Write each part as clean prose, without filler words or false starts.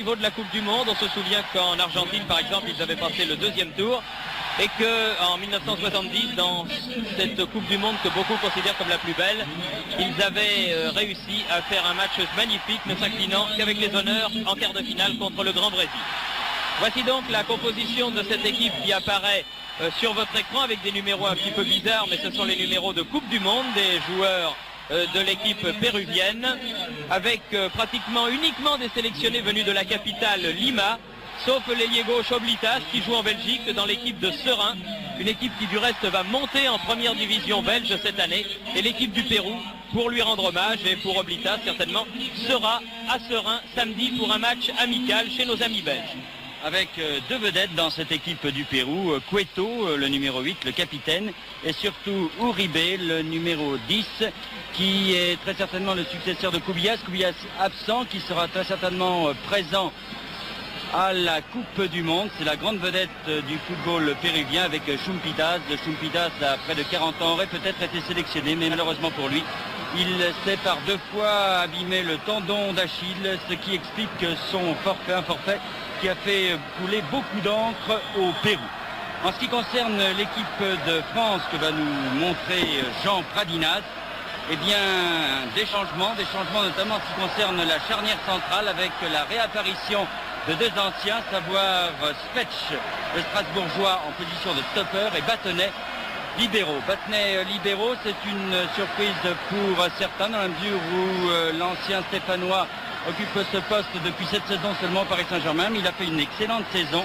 niveau de la Coupe du Monde, on se souvient qu'en Argentine, par exemple, ils avaient passé le deuxième tour et qu'en 1970, dans cette Coupe du Monde que beaucoup considèrent comme la plus belle, ils avaient réussi à faire un match magnifique, ne s'inclinant qu'avec les honneurs en quart de finale contre le Grand Brésil. Voici donc la composition de cette équipe qui apparaît sur votre écran avec des numéros un petit peu bizarres, mais ce sont les numéros de Coupe du Monde des joueurs de l'équipe péruvienne, avec pratiquement uniquement des sélectionnés venus de la capitale Lima, sauf l'ailier gauche Oblitas qui joue en Belgique dans l'équipe de Seraing, une équipe qui du reste va monter en première division belge cette année, et l'équipe du Pérou, pour lui rendre hommage et pour Oblitas certainement, sera à Seraing samedi pour un match amical chez nos amis belges. Avec deux vedettes dans cette équipe du Pérou, Cueto, le numéro 8, le capitaine, et surtout Uribe, le numéro 10, qui est très certainement le successeur de Cubillas. Cubillas absent, qui sera très certainement présent à la Coupe du Monde. C'est la grande vedette du football péruvien avec Chumpitas. Chumpitas, à près de 40 ans, aurait peut-être été sélectionné, mais malheureusement pour lui, il s'est par deux fois abîmé le tendon d'Achille, ce qui explique son forfait, un forfait qui a fait couler beaucoup d'encre au Pérou. En ce qui concerne l'équipe de France que va nous montrer Jean Pradinas, eh bien, des changements notamment en ce qui concerne la charnière centrale avec la réapparition de deux anciens, à savoir Spetch, le Strasbourgeois en position de stopper, et Battenet, libéraux. Battenet libéraux, c'est une surprise pour certains dans la mesure où l'ancien Stéphanois occupe ce poste depuis cette saison seulement au Paris Saint-Germain, mais il a fait une excellente saison.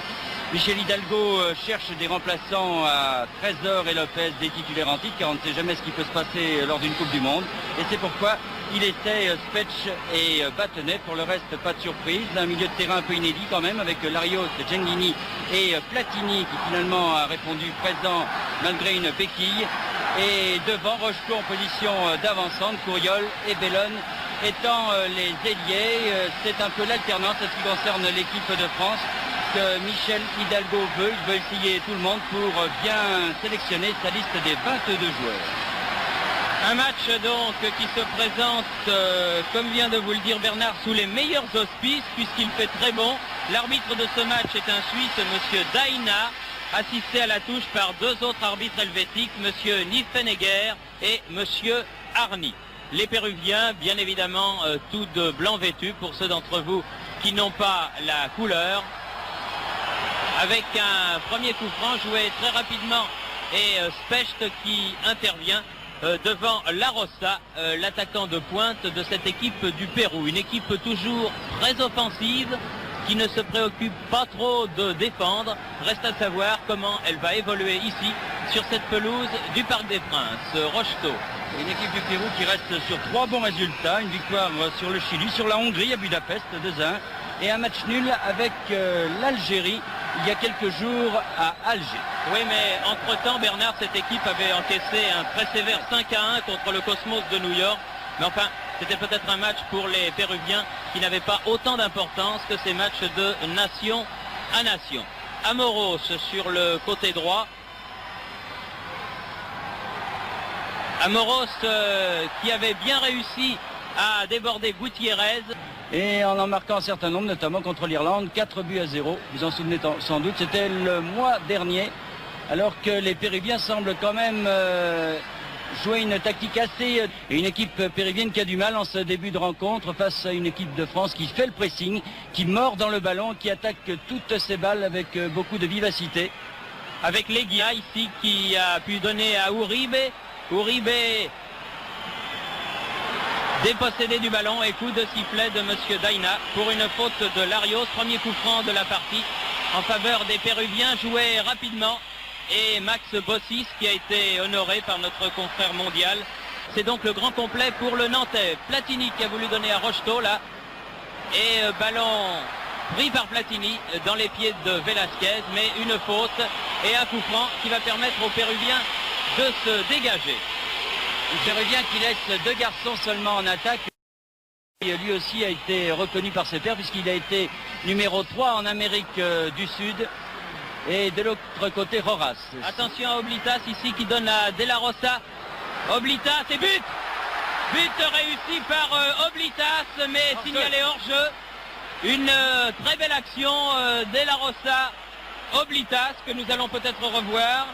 Michel Hidalgo cherche des remplaçants à Trésor et Lopez, des titulaires en titre, car on ne sait jamais ce qui peut se passer lors d'une Coupe du Monde. Et c'est pourquoi il essaie Spetch et Battenet. Pour le reste, pas de surprise. Un milieu de terrain un peu inédit quand même, avec Larios, Genghini et Platini, qui finalement a répondu présent malgré une béquille. Et devant, Rocheteau en position d'avancante, Couriol et Bellone étant les ailiers. C'est un peu l'alternance en ce qui concerne l'équipe de France que Michel Hidalgo veut. Il veut essayer tout le monde pour bien sélectionner sa liste des 22 joueurs. Un match donc qui se présente, comme vient de vous le dire Bernard, sous les meilleurs auspices puisqu'il fait très bon. L'arbitre de ce match est un Suisse, monsieur Daina, assisté à la touche par deux autres arbitres helvétiques, monsieur Niffenegger et monsieur Arni. Les Péruviens, bien évidemment, tous de blanc vêtus pour ceux d'entre vous qui n'ont pas la couleur. Avec un premier coup franc joué très rapidement et Specht qui intervient devant La Rosa, l'attaquant de pointe de cette équipe du Pérou. Une équipe toujours très offensive qui ne se préoccupe pas trop de défendre. Reste à savoir comment elle va évoluer ici sur cette pelouse du Parc des Princes. Rocheteau. Une équipe du Pérou qui reste sur 3 bons résultats. Une victoire sur le Chili, sur la Hongrie à Budapest 2-1 et un match nul avec l'Algérie il y a quelques jours à Alger. Oui, mais entre-temps, Bernard, cette équipe avait encaissé un très sévère 5-1 contre le Cosmos de New York. Mais enfin, c'était peut-être un match pour les Péruviens qui n'avait pas autant d'importance que ces matchs de nation à nation. Amoros sur le côté droit. Amoros qui avait bien réussi à déborder Gutiérrez. Et en marquant un certain nombre, notamment contre l'Irlande, 4-0. Vous en souvenez sans doute, c'était le mois dernier, alors que les Péruviens semblent quand même jouer une tactique assez... Et une équipe péruvienne qui a du mal en ce début de rencontre face à une équipe de France qui fait le pressing, qui mord dans le ballon, qui attaque toutes ses balles avec beaucoup de vivacité. Avec Leguia ici qui a pu donner à Uribe. Uribe dépossédé du ballon et coup de sifflet de monsieur Daina pour une faute de Larios. Premier coup franc de la partie en faveur des Péruviens, joué rapidement. Et Max Bossis qui a été honoré par notre confrère mondial. C'est donc le grand complet pour le Nantais. Platini qui a voulu donner à Rocheteau là. Et ballon pris par Platini dans les pieds de Velasquez. Mais une faute et un coup franc qui va permettre aux Péruviens de se dégager. Le Péruvien qui laisse deux garçons seulement en attaque. Et lui aussi a été reconnu par ses pairs puisqu'il a été numéro 3 en Amérique du Sud. Et de l'autre côté, Roras. Attention à Oblitas ici qui donne à De La Rosa. Oblitas et but. But réussi par Oblitas mais signalé hors jeu. Une très belle action De La Rosa, Oblitas, que nous allons peut-être revoir.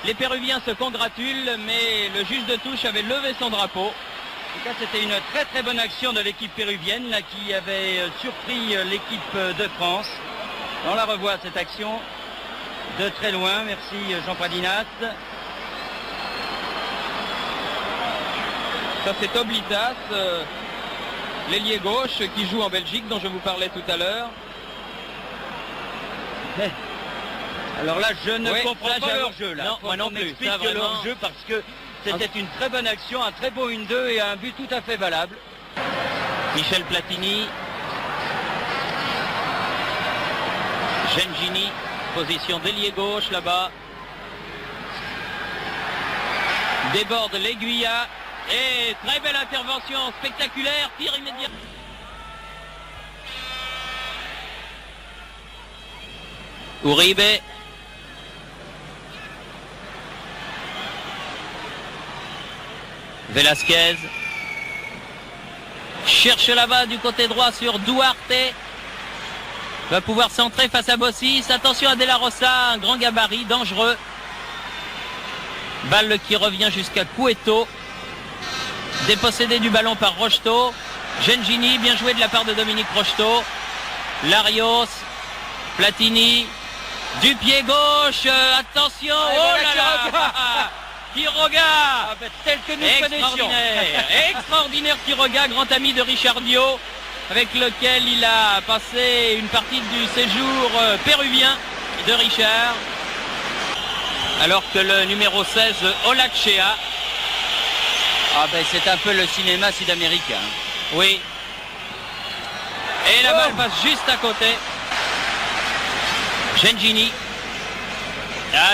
Les Péruviens se congratulent, mais le juge de touche avait levé son drapeau. En tout cas, c'était une très très bonne action de l'équipe péruvienne là, qui avait surpris l'équipe de France. On la revoit cette action de très loin. Merci Jean Pradinas. Ça c'est Oblitas, l'ailier gauche qui joue en Belgique dont je vous parlais tout à l'heure. Alors là, je ne comprends là, pas leur jeu. Non, moi non plus. Explique Ça, vraiment... leur jeu parce que c'était une très bonne action, un très beau 1-2 et un but tout à fait valable. Michel Platini. Gengini, position d'ailier gauche là-bas. Déborde l'Aiguilla. Et très belle intervention spectaculaire, tir immédiat. Uribe. Velasquez. Cherche là-bas du côté droit sur Duarte. Va pouvoir centrer face à Bossis. Attention à De La Rosa, un grand gabarit, dangereux. Balle qui revient jusqu'à Cueto. Dépossédé du ballon par Rocheteau. Gengini, bien joué de la part de Dominique Rocheteau. Larios. Platini. Du pied gauche. Attention. Oh là là. Quiroga. Tel que nous connaissions. Extraordinaire Quiroga, grand ami de Richard Dio, avec lequel il a passé une partie du séjour péruvien de Richard. Alors que le numéro 16, Olakchea. C'est un peu le cinéma sud-américain. Oui. Et la balle passe juste à côté. Gengini.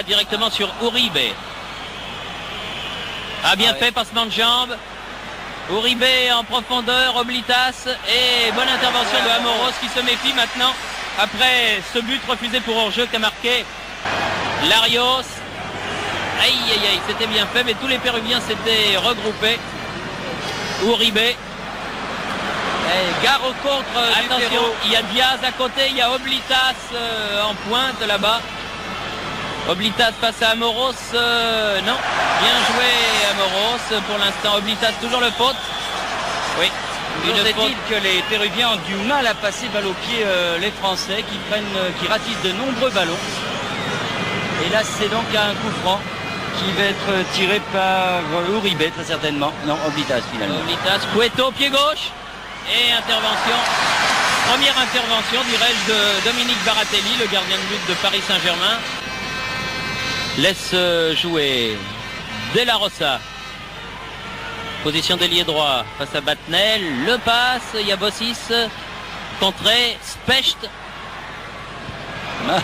Directement sur Uribe. Bien fait, passement de jambe. Uribe en profondeur, Oblitas. Et bonne intervention de Amoros qui se méfie maintenant. Après ce but refusé pour hors-jeu qu'a marqué Larios. Aïe aïe aïe, c'était bien fait, mais tous les Péruviens s'étaient regroupés. Uribe. Gare au contre. Attention, il y a Diaz à côté, il y a Oblitas en pointe là-bas. Oblitas face à Amoros. Non, bien joué Amoros. Pour l'instant, Oblitas toujours le faute. Oui. Toujours est-il que les Péruviens ont du mal à passer balle au pied les Français qui ratissent de nombreux ballons. Et là, c'est donc un coup franc qui va être tiré par Uribe très certainement. Non, Oblitas finalement. Oblitas, Cueto, pied gauche. Et intervention. Première intervention, dirais-je, de Dominique Baratelli, le gardien de but de Paris Saint-Germain. Laisse jouer De La Rosa. Position d'ailier droit face à Batnel. Le passe, il y a Bossis. Contré, Specht. Un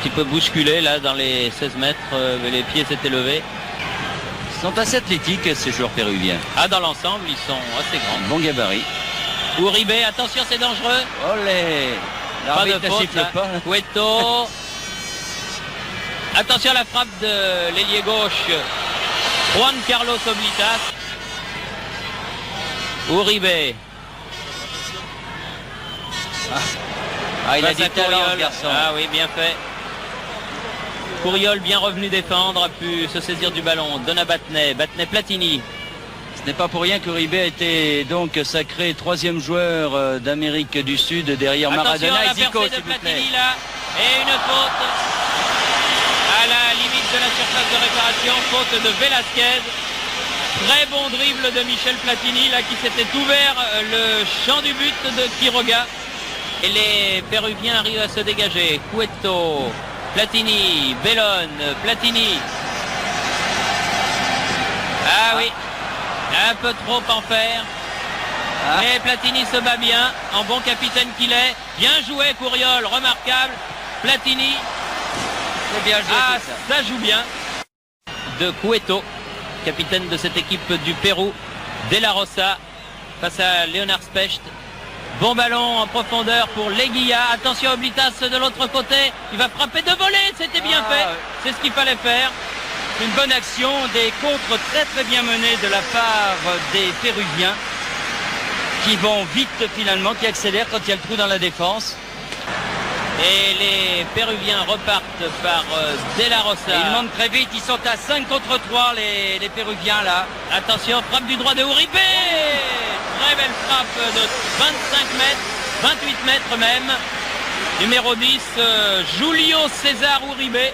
petit peu bousculé là dans les 16 mètres. Les pieds s'étaient levés. Ils sont assez athlétiques ces joueurs péruviens. Dans l'ensemble, ils sont assez grands. Bon gabarit. Uribe, attention, c'est dangereux. Olé. Pas de faute, là. Cueto. Attention à la frappe de l'ailier gauche. Juan Carlos Oblitas. Uribe. Il a du talent, ce garçon. Oui, bien fait. Couriol, bien revenu défendre, a pu se saisir du ballon. Donne à Batnet. Batnet Platini. Ce n'est pas pour rien qu'Uribe a été donc sacré 3e joueur d'Amérique du Sud derrière Maradona et Zico, s'il vous plaît. Là. Et une faute à la limite de la surface de réparation. Faute de Velasquez. Très bon dribble de Michel Platini là qui s'était ouvert le champ du but de Quiroga. Et les Péruviens arrivent à se dégager. Cueto, Platini, Bellone, Platini. Oui, un peu trop en faire. Mais Platini se bat bien, en bon capitaine qu'il est. Bien joué Couriol, remarquable. Platini. C'est bien joué ça joue bien. De Cueto, capitaine de cette équipe du Pérou. De La Rosa face à Leonard Specht. Bon ballon en profondeur pour l'Aiguilla. Attention Oblitas de l'autre côté. Il va frapper de volée. C'était bien fait. C'est ce qu'il fallait faire. Une bonne action. Des contres très très bien menés de la part des Péruviens. qui vont vite finalement, qui accélèrent quand il y a le trou dans la défense. Et les Péruviens repartent par De La Rosa. Et ils montent très vite, ils sont à 5 contre 3 les Péruviens là. Attention, frappe du droit de Uribe. Très belle frappe de 25 mètres, 28 mètres même. Numéro 10, Julio César Uribe.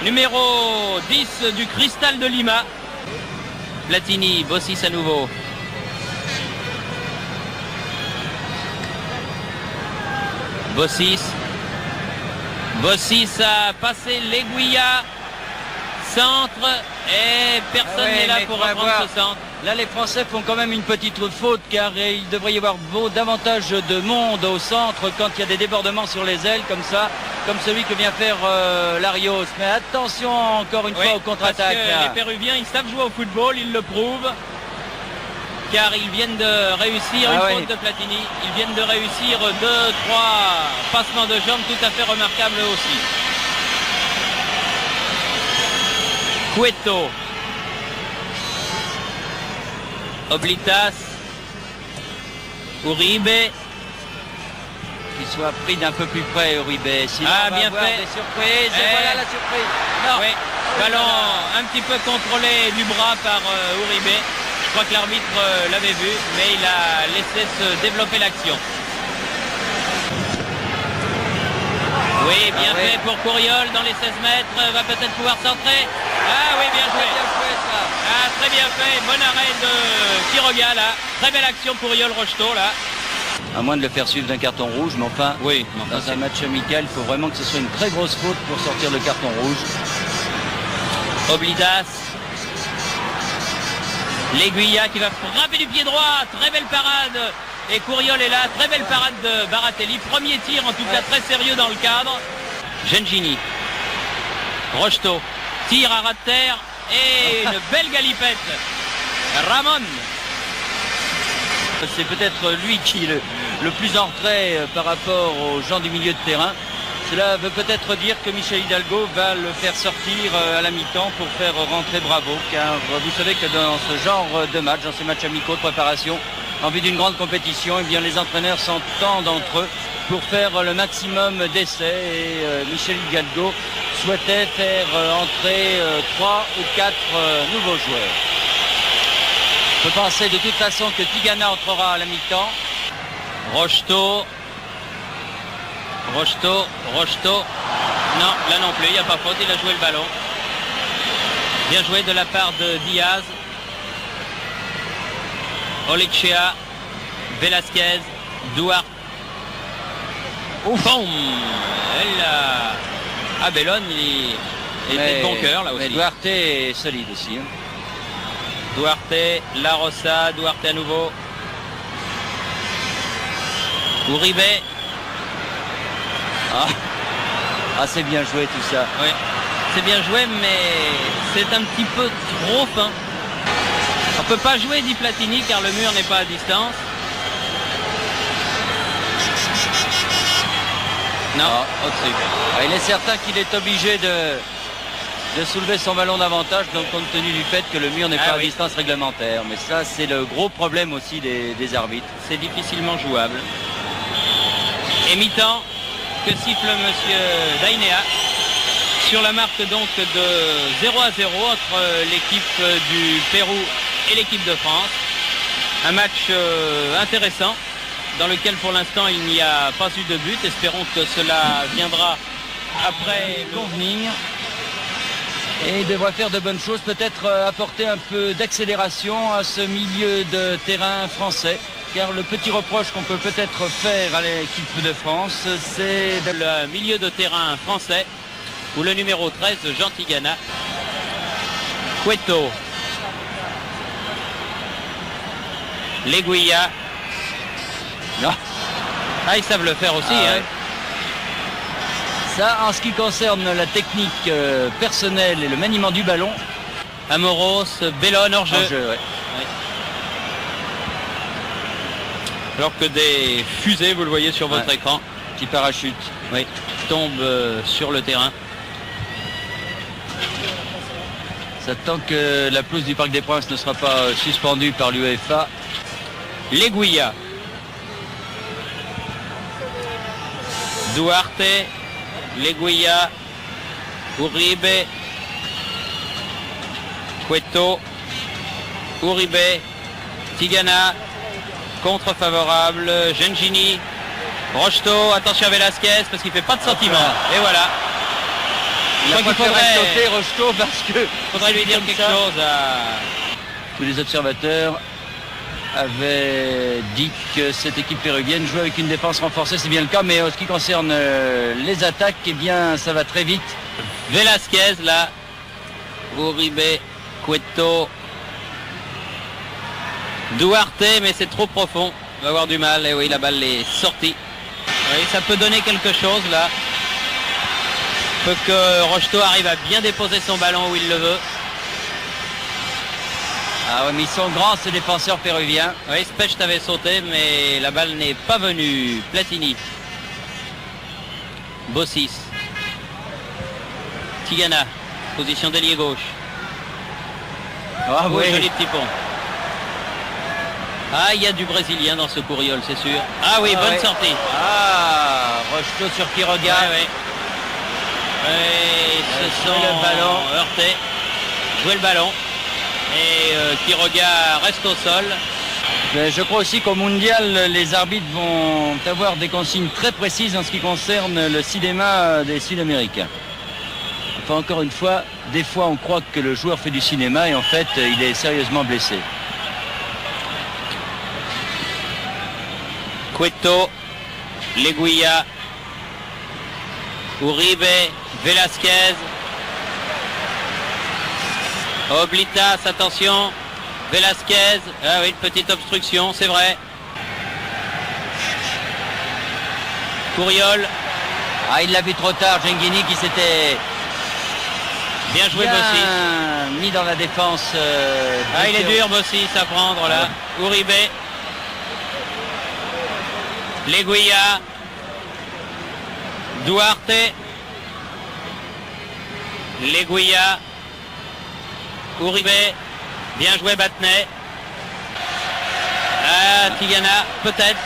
Numéro 10 du Cristal de Lima. Platini, Bossis à nouveau. Bossis a passé l'aiguilla. Centre. Et personne n'est là pour reprendre ce centre. Là, les Français font quand même une petite faute car il devrait y avoir davantage de monde au centre quand il y a des débordements sur les ailes comme ça, comme celui que vient faire Larios. Mais attention encore une fois aux contre-attaques. Les Péruviens, ils savent jouer au football, ils le prouvent. Car ils viennent de réussir une faute de Platini. Ils viennent de réussir 2-3 passements de jambes tout à fait remarquables aussi. Cueto. Oblitas. Uribe. Qu'il soit pris d'un peu plus près, Uribe. Sinon, bien fait. Des surprises. Et voilà la surprise. Non. Oui. Ballon un petit peu contrôlé du bras par Uribe. Je crois que l'arbitre l'avait vu, mais il a laissé se développer l'action. Oui, bien fait pour Couriol dans les 16 mètres. Va peut-être pouvoir centrer. Ah oui, bien joué. Ah, très bien fait. Bon arrêt de Quiroga là. Très belle action pour Yol Rocheteau là. À moins de le faire suivre d'un carton rouge, mais enfin, oui, dans un match amical, il faut vraiment que ce soit une très grosse faute pour sortir le carton rouge. Oblidas. L'Aiguilla qui va frapper du pied droit. Très belle parade. Et Couriol est là. Très belle parade de Baratelli. Premier tir en tout cas très sérieux dans le cadre. Gengini. Rocheteau. Tire à ras de terre. Et une belle galipette. Ramon. C'est peut-être lui qui est le plus en retrait par rapport aux gens du milieu de terrain. Cela veut peut-être dire que Michel Hidalgo va le faire sortir à la mi-temps pour faire rentrer Bravo, car vous savez que dans ce genre de match, dans ces matchs amicaux de préparation, en vue d'une grande compétition, eh bien, les entraîneurs s'entendent entre eux pour faire le maximum d'essais et Michel Hidalgo souhaitait faire entrer 3 ou 4 nouveaux joueurs. On peut penser de toute façon que Tigana entrera à la mi-temps. Rocheteau. Non, là non plus, il n'y a pas faute, il a joué le ballon. Bien joué de la part de Diaz. Olechea. Velasquez. Duarte. Boum. Bellone, il était de bon cœur là aussi. Mais Duarte est solide aussi. Hein. Duarte, La Rosa, Duarte à nouveau. Uribe. C'est bien joué tout ça. Oui, c'est bien joué, mais c'est un petit peu trop fin. On ne peut pas jouer, dit Platini, car le mur n'est pas à distance. Non, au-dessus. Il est certain qu'il est obligé de soulever son ballon davantage, donc compte tenu du fait que le mur n'est pas à distance réglementaire. Mais ça, c'est le gros problème aussi des arbitres. C'est difficilement jouable. Et mi-temps que siffle monsieur Dainea sur la marque donc de 0-0 entre l'équipe du Pérou et l'équipe de France. Un match intéressant dans lequel pour l'instant il n'y a pas eu de but. Espérons que cela viendra après convenir. Et il devrait faire de bonnes choses, peut-être apporter un peu d'accélération à ce milieu de terrain français. Car le petit reproche qu'on peut peut-être faire à l'équipe de France, c'est le milieu de terrain français, où le numéro 13, Jean Tigana. Cueto. L'Aiguilla. Non. Ils savent le faire aussi. Hein. Ça, en ce qui concerne la technique personnelle et le maniement du ballon. Amoros, Bellone hors jeu. Ouais. Alors que des fusées, vous le voyez sur votre écran, petit parachute, tombent sur le terrain. Ça tant que la pelouse du Parc des Princes ne sera pas suspendue par l'UEFA. Leguia. Duarte, Leguia, Uribe, Cueto, Uribe, Tigana, contre favorable, Gengini, Rocheteau, attention à Velasquez parce qu'il fait pas de sentiment. Et voilà. Il qu'il faudrait sauter Rocheteau parce que faudrait lui dire quelque chose à... Tous les observateurs avaient dit que cette équipe péruvienne jouait avec une défense renforcée, c'est bien le cas, mais en ce qui concerne les attaques, eh bien ça va très vite. Velasquez là, Uribe, Cueto, Duarte, mais c'est trop profond, il va avoir du mal, et oui la balle est sortie. Oui, ça peut donner quelque chose là. Faut que Rocheteau arrive à bien déposer son ballon où il le veut. Ah ouais, mais ils sont grands ces défenseurs péruviens. Oui, Specht avait sauté, mais la balle n'est pas venue. Platini. Bossis. Tigana. Position d'ailier gauche. Ah Oh, oui. joli petit pont. Ah, il y a du Brésilien dans ce Courriol, c'est sûr. Ah oui, bonne sortie. Ah, Rocheteau sur Quiroga. Ouais. Et ce sont le ballon. heurtés. Jouer le ballon. Et Quiroga reste au sol. Mais je crois aussi qu'au mondial, les arbitres vont avoir des consignes très précises en ce qui concerne le cinéma des Sud-Américains. Enfin, encore une fois, des fois on croit que le joueur fait du cinéma et en fait il est sérieusement blessé. Cueto, Leguia, Uribe, Velasquez, Oblitas, attention, Velasquez, ah oui, une petite obstruction, c'est vrai. Courriol. Ah, il l'a vu trop tard, Gengini qui s'était Bien joué Bossis. mis dans la défense. Ah, il est dur Bossis à prendre là. Uribe. Leguia. Duarte. Leguia. Uribe. Bien joué Battenet. Ah, Tigana, peut-être.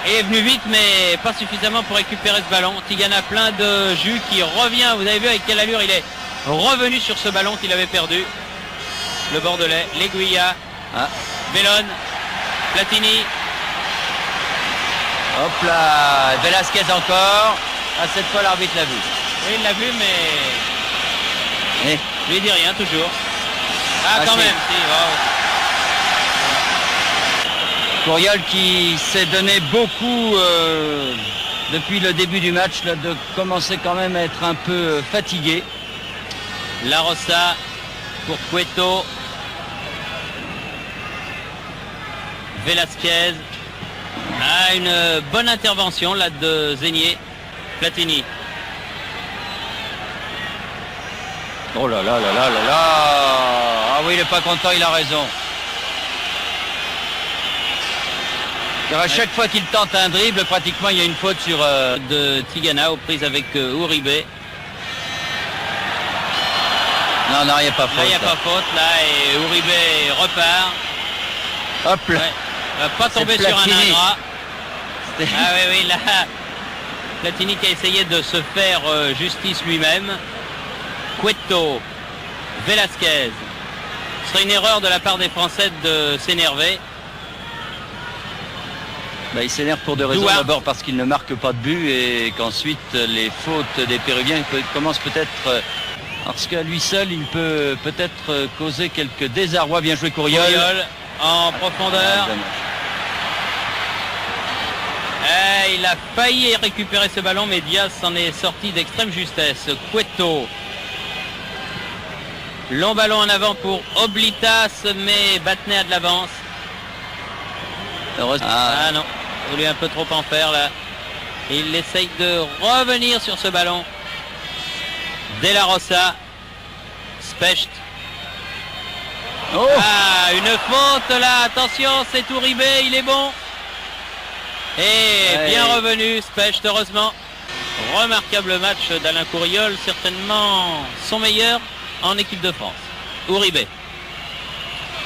Il est venu vite, mais pas suffisamment pour récupérer ce ballon. Tigana plein de jus qui revient. Vous avez vu avec quelle allure il est revenu sur ce ballon qu'il avait perdu. Le Bordelais, Leguia, Bellone, Platini. Hop là, Velasquez encore. Ah, cette fois l'arbitre l'a vu. Oui, il l'a vu, mais lui dit rien toujours. Ah, quand si. même, si. Wow. Courriol qui s'est donné beaucoup depuis le début du match, là, de commencer quand même à être un peu fatigué. La Rossa pour Cueto. Velasquez. Ah, une bonne intervention là de Zénier. Platini. Oh là là là là là là. Ah oui, il n'est pas content, il a raison. Car à chaque fois qu'il tente un dribble, pratiquement il y a une faute sur de Tigana aux prises avec Uribe. Non, non, il n'y a pas faute. Là, il n'y a pas faute, là, et Uribe repart. Hop là. Ouais. Va pas tomber sur un ingrat. Ah oui, là, Platini qui a essayé de se faire justice lui-même. Cueto, Velasquez. Ce serait une erreur de la part des Français de s'énerver. Bah, il s'énerve pour deux raisons. D'abord parce qu'il ne marque pas de but et qu'ensuite les fautes des Péruviens commencent peut-être... Parce qu'à lui seul, il peut peut-être causer quelques désarrois. Bien joué Courriol. Courriol en profondeur. Il a failli récupérer ce ballon, mais Diaz s'en est sorti d'extrême justesse. Cueto. Long ballon en avant pour Oblitas, mais Battenet a de l'avance. Ah non, il voulait un peu trop en faire là. Il essaye de revenir sur ce ballon. De la Rossa. Specht. Oh. Ah, une faute là, attention, c'est Uribe, il est bon. Et bien revenu, Specht, heureusement. Remarquable match d'Alain Courriol, certainement son meilleur en équipe de France. Uribe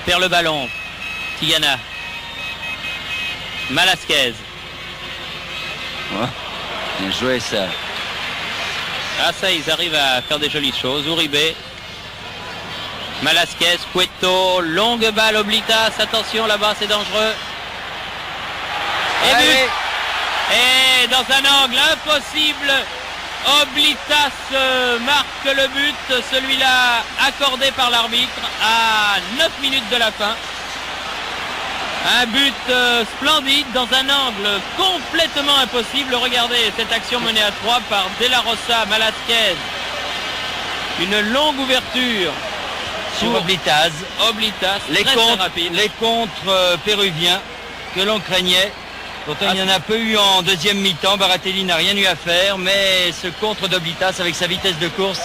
perd le ballon. Tigana. Malasquez. Ouais. Bien joué ça. Ah ça, ils arrivent à faire des jolies choses. Uribe. Malasquez, Cueto, longue balle, Oblitas, attention là-bas, c'est dangereux. Et Allez. but. Et dans un angle impossible, Oblitas marque le but, celui-là accordé par l'arbitre à 9 minutes de la fin. Un but splendide dans un angle complètement impossible. Regardez cette action menée à 3 par De La Rosa, Malasquez. Une longue ouverture Sur pour Oblitas. Oblitas, Les très rapide. contres péruviens que l'on craignait. Pourtant, il y en a peu eu en deuxième mi-temps. Baratelli n'a rien eu à faire, mais ce contre d'Oblitas avec sa vitesse de course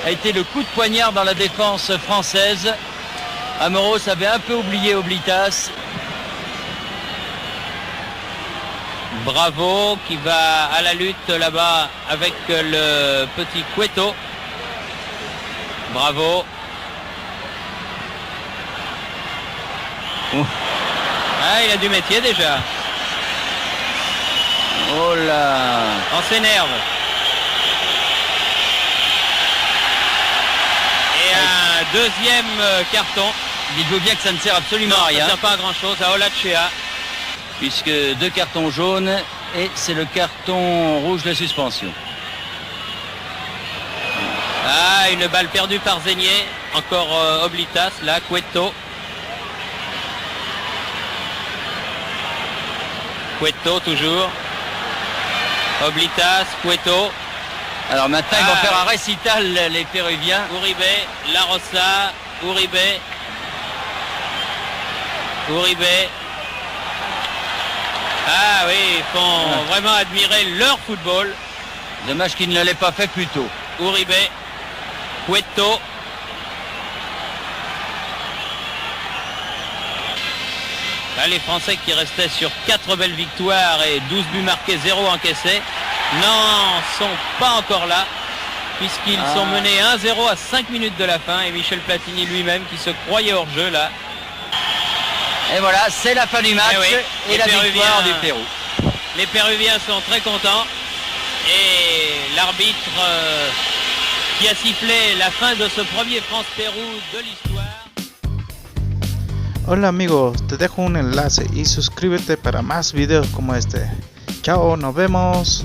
a été le coup de poignard dans la défense française. Amoros avait un peu oublié Oblitas. Bravo qui va à la lutte là-bas avec le petit Cueto. Bravo. Ah, il a du métier déjà. Oh là. On s'énerve. Et un deuxième carton. Dites-vous bien que ça ne sert absolument Non, à ça rien, ne sert pas à grand chose à Olachea. puisque 2 cartons jaunes et c'est le carton rouge de suspension. Ah, une balle perdue par Zenier. Encore Oblitas, là, Cueto. Cueto toujours. Oblitas, Cueto. Alors maintenant, ils vont Ah. faire un récital, les Péruviens. Uribe, La Rosa, Uribe. Uribe. Ah oui, ils font vraiment admirer leur football. Dommage qu'ils ne l'aient pas fait plus tôt. Uribe, Cueto. Là, les Français qui restaient sur 4 belles victoires et 12 buts marqués, 0 encaissés, n'en sont pas encore là, puisqu'ils sont menés 1-0 à 5 minutes de la fin, et Michel Platini lui-même qui se croyait hors jeu là. Et voilà, c'est la fin du match Eh oui, et les la Péruviens- victoire du Pérou. Les Péruviens sont très contents, et l'arbitre qui a sifflé la fin de ce premier France-Pérou de l'histoire. Hola amigos, te dejo un enlace y suscríbete para más videos como este. Chao, nos vemos.